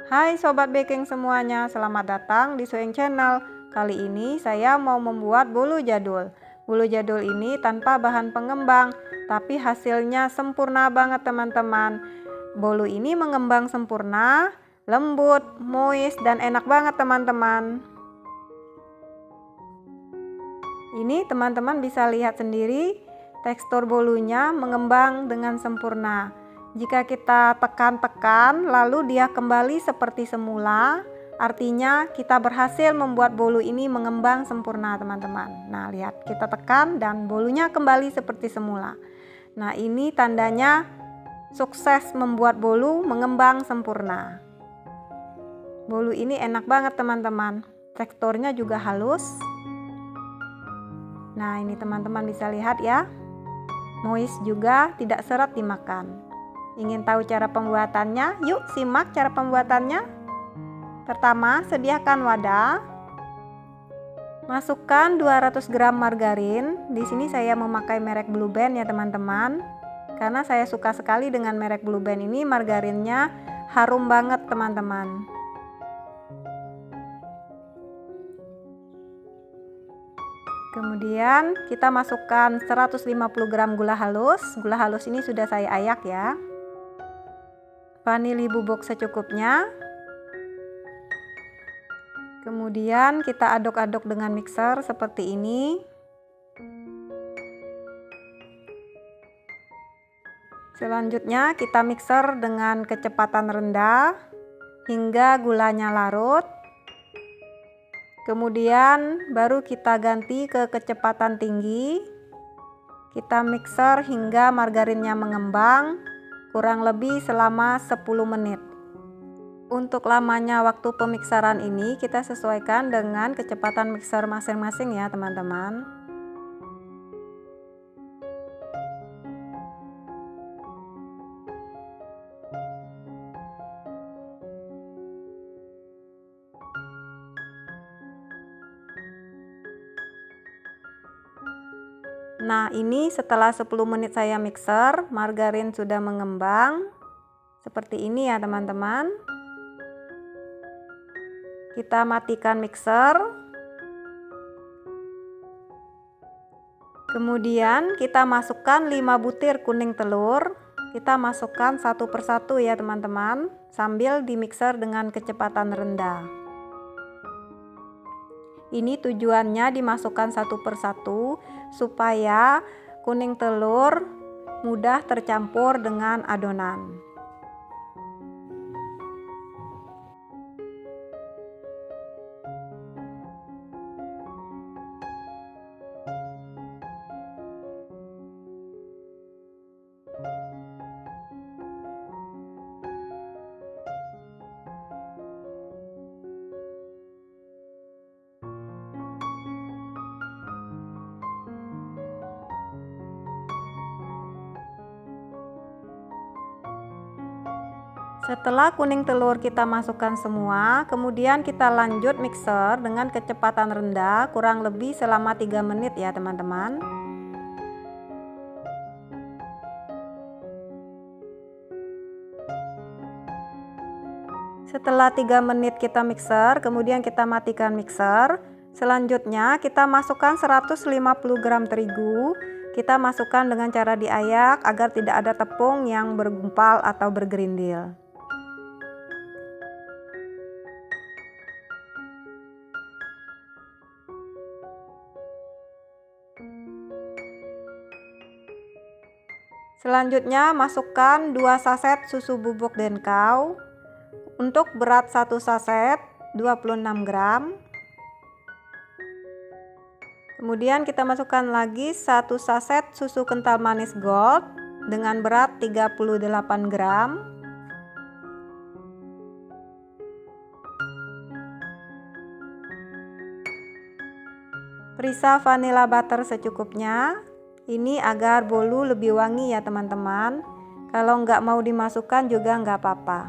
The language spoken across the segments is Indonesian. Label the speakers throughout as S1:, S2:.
S1: Hai Sobat Baking semuanya, selamat datang di Soeng Channel. Kali ini saya mau membuat bolu jadul. Bolu jadul ini tanpa bahan pengembang, tapi hasilnya sempurna banget teman-teman. Bolu ini mengembang sempurna, lembut, moist, dan enak banget teman-teman. Ini teman-teman bisa lihat sendiri, tekstur bolunya mengembang dengan sempurna. Jika kita tekan-tekan lalu dia kembali seperti semula, artinya kita berhasil membuat bolu ini mengembang sempurna teman-teman. Nah lihat, kita tekan dan bolunya kembali seperti semula. Nah ini tandanya sukses membuat bolu mengembang sempurna. Bolu ini enak banget teman-teman, teksturnya juga halus. Nah ini teman-teman bisa lihat ya, moist juga, tidak seret dimakan. Ingin tahu cara pembuatannya? Yuk simak cara pembuatannya. Pertama, sediakan wadah. Masukkan 200 gram margarin. Di sini saya memakai merek Blue Band ya teman-teman. Karena saya suka sekali dengan merek Blue Band ini, margarinnya harum banget teman-teman. Kemudian kita masukkan 150 gram gula halus. Gula halus ini sudah saya ayak ya. Vanili bubuk secukupnya. Kemudian kita aduk-aduk dengan mixer seperti ini. Selanjutnya kita mixer dengan kecepatan rendah hingga gulanya larut. Kemudian baru kita ganti ke kecepatan tinggi. Kita mixer hingga margarinnya mengembang, kurang lebih selama 10 menit. Untuk lamanya waktu pemikseran ini kita sesuaikan dengan kecepatan mixer masing-masing ya teman-teman. Nah ini setelah 10 menit saya mixer, margarin sudah mengembang seperti ini ya teman-teman. Kita matikan mixer. Kemudian kita masukkan 5 butir kuning telur. Kita masukkan satu persatu ya teman-teman, sambil dimixer dengan kecepatan rendah. Ini tujuannya dimasukkan satu persatu supaya kuning telur mudah tercampur dengan adonan. Setelah kuning telur kita masukkan semua, kemudian kita lanjut mixer dengan kecepatan rendah kurang lebih selama 3 menit ya teman-teman. Setelah 3 menit kita mixer, kemudian kita matikan mixer. Selanjutnya kita masukkan 150 gram terigu. Kita masukkan dengan cara diayak agar tidak ada tepung yang bergumpal atau bergerindil. Selanjutnya masukkan 2 saset susu bubuk denkau. Untuk berat 1 saset 26 gram. Kemudian kita masukkan lagi 1 saset susu kental manis gold dengan berat 38 gram. Perisa vanilla butter secukupnya. Ini agar bolu lebih wangi ya teman-teman. Kalau nggak mau dimasukkan juga nggak apa-apa.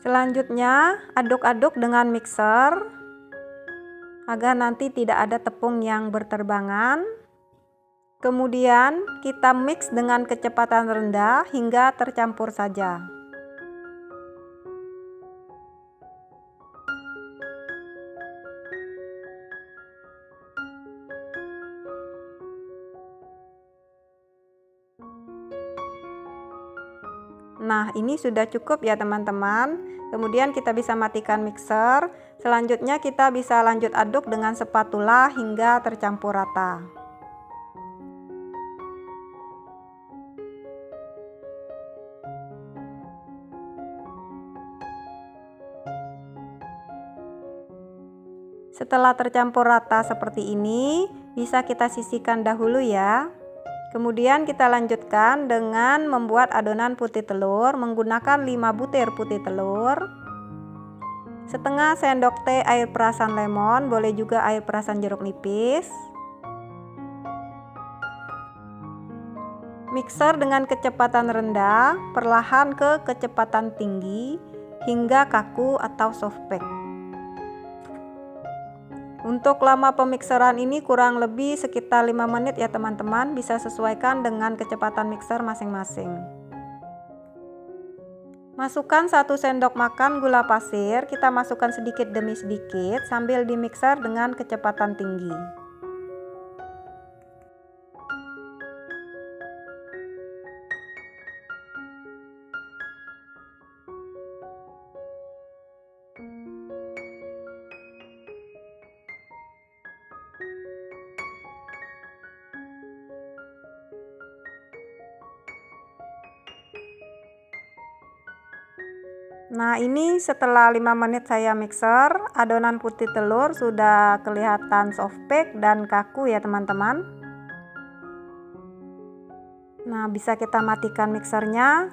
S1: Selanjutnya aduk-aduk dengan mixer agar nanti tidak ada tepung yang berterbangan. Kemudian kita mix dengan kecepatan rendah hingga tercampur saja. Nah, ini sudah cukup ya teman-teman. Kemudian kita bisa matikan mixer. Selanjutnya kita bisa lanjut aduk dengan spatula hingga tercampur rata. Setelah tercampur rata seperti ini, bisa kita sisihkan dahulu ya. Kemudian kita lanjutkan dengan membuat adonan putih telur menggunakan 5 butir putih telur, setengah sendok teh air perasan lemon, boleh juga air perasan jeruk nipis. Mixer dengan kecepatan rendah, perlahan ke kecepatan tinggi hingga kaku atau soft pack. Untuk lama pemikseran ini kurang lebih sekitar 5 menit ya teman-teman, bisa sesuaikan dengan kecepatan mixer masing-masing. Masukkan 1 sendok makan gula pasir, kita masukkan sedikit demi sedikit sambil dimixer dengan kecepatan tinggi. Nah, ini setelah 5 menit saya mixer, adonan putih telur sudah kelihatan soft pack dan kaku ya teman-teman. Nah, bisa kita matikan mixernya.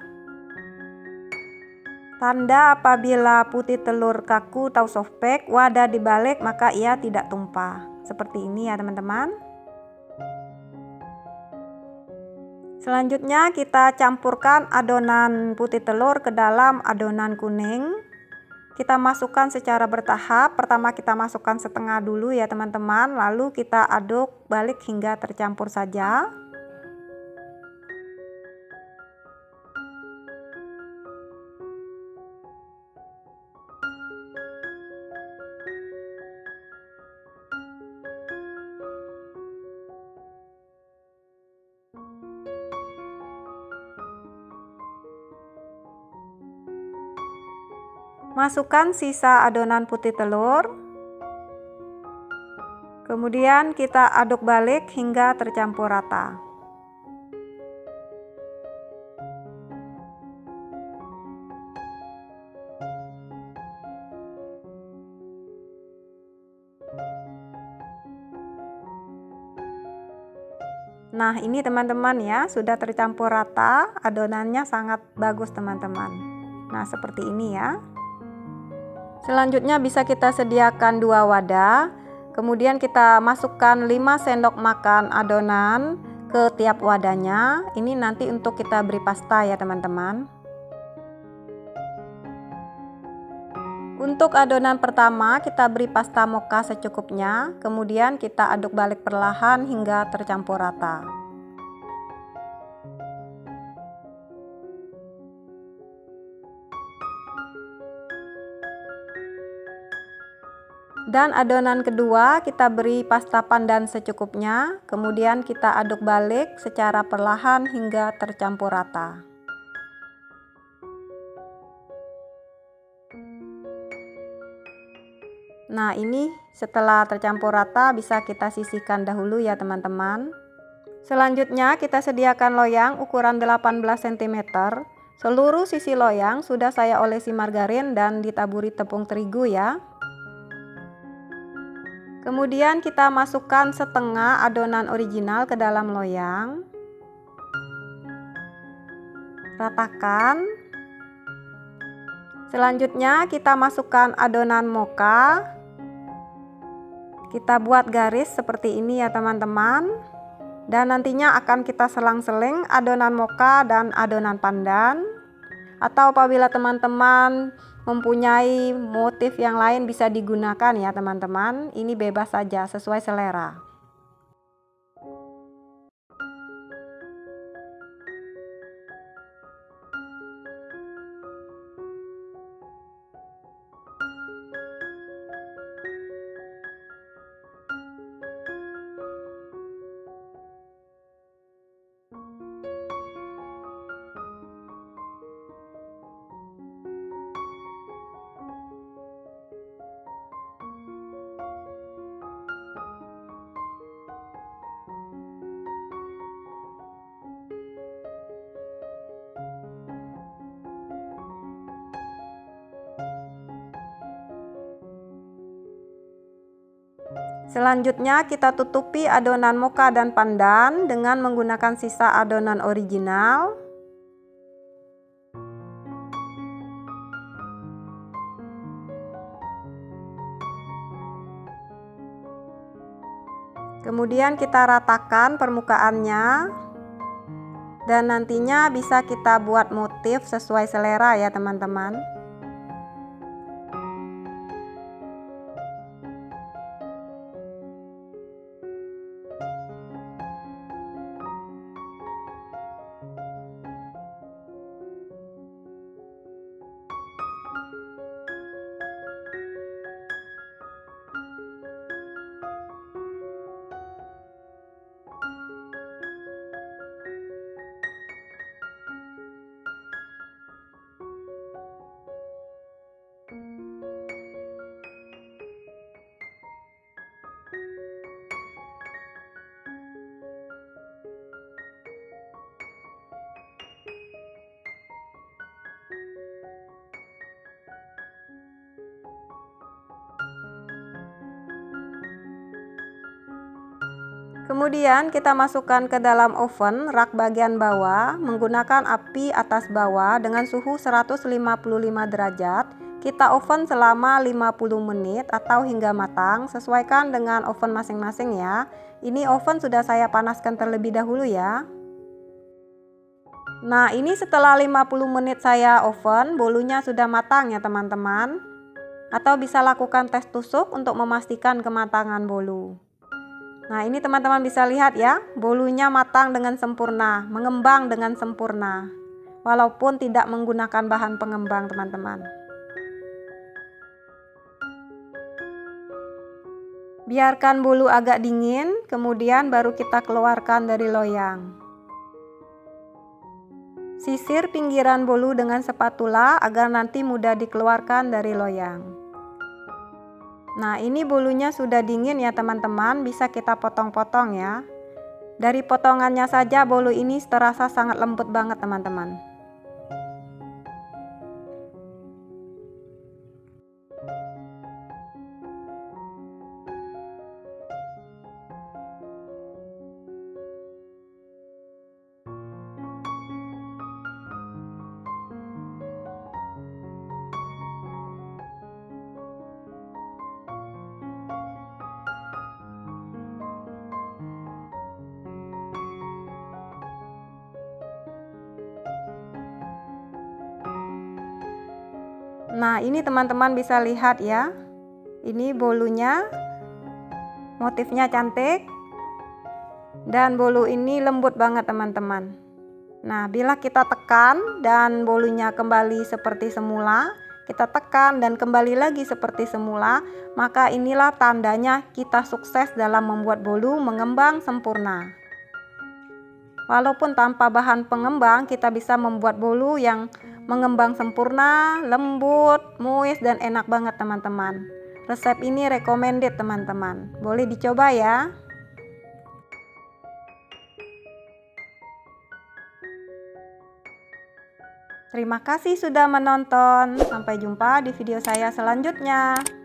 S1: Tanda apabila putih telur kaku atau soft pack, wadah dibalik maka ia tidak tumpah. Seperti ini ya teman-teman. Selanjutnya kita campurkan adonan putih telur ke dalam adonan kuning. Kita masukkan secara bertahap. Pertama kita masukkan setengah dulu ya teman-teman, lalu kita aduk balik hingga tercampur saja. Masukkan sisa adonan putih telur. Kemudian kita aduk balik hingga tercampur rata. Nah, ini teman-teman ya, sudah tercampur rata, adonannya sangat bagus teman-teman. Nah, seperti ini ya. Selanjutnya bisa kita sediakan 2 wadah. Kemudian kita masukkan 5 sendok makan adonan ke tiap wadahnya. Ini nanti untuk kita beri pasta ya teman-teman. Untuk adonan pertama kita beri pasta mocha secukupnya. Kemudian kita aduk balik perlahan hingga tercampur rata. Dan adonan kedua kita beri pasta pandan secukupnya, kemudian kita aduk balik secara perlahan hingga tercampur rata. Nah, ini setelah tercampur rata bisa kita sisihkan dahulu ya teman-teman. Selanjutnya kita sediakan loyang ukuran 18 cm. Seluruh sisi loyang sudah saya olesi margarin dan ditaburi tepung terigu ya. Kemudian kita masukkan setengah adonan original ke dalam loyang. Ratakan. Selanjutnya kita masukkan adonan mocha. Kita buat garis seperti ini ya teman-teman. Dan nantinya akan kita selang-seling adonan mocha dan adonan pandan. Atau apabila teman-teman mempunyai motif yang lain bisa digunakan ya teman-teman. Ini bebas saja sesuai selera. Selanjutnya kita tutupi adonan mocha dan pandan dengan menggunakan sisa adonan original. Kemudian kita ratakan permukaannya. Dan nantinya bisa kita buat motif sesuai selera ya teman-teman. Kemudian kita masukkan ke dalam oven rak bagian bawah menggunakan api atas bawah dengan suhu 155 derajat. Kita oven selama 50 menit atau hingga matang, sesuaikan dengan oven masing-masing ya. Ini oven sudah saya panaskan terlebih dahulu ya. Nah, ini setelah 50 menit saya oven, bolunya sudah matang ya teman-teman. Atau bisa lakukan tes tusuk untuk memastikan kematangan bolu. Nah, ini teman-teman bisa lihat ya, bolunya matang dengan sempurna, mengembang dengan sempurna. Walaupun tidak menggunakan bahan pengembang teman-teman. Biarkan bolu agak dingin, kemudian baru kita keluarkan dari loyang. Sisir pinggiran bolu dengan spatula agar nanti mudah dikeluarkan dari loyang. Nah, ini bolunya sudah dingin ya teman-teman, bisa kita potong-potong ya. Dari potongannya saja bolu ini terasa sangat lembut banget teman-teman. Nah, ini teman-teman bisa lihat ya. Ini bolunya. Motifnya cantik. Dan bolu ini lembut banget teman-teman. Nah, bila kita tekan dan bolunya kembali seperti semula, kita tekan dan kembali lagi seperti semula, maka inilah tandanya kita sukses dalam membuat bolu mengembang sempurna. Walaupun tanpa bahan pengembang, kita bisa membuat bolu yang mengembang sempurna, lembut, moist, dan enak banget teman-teman. Resep ini recommended teman-teman. Boleh dicoba ya. Terima kasih sudah menonton. Sampai jumpa di video saya selanjutnya.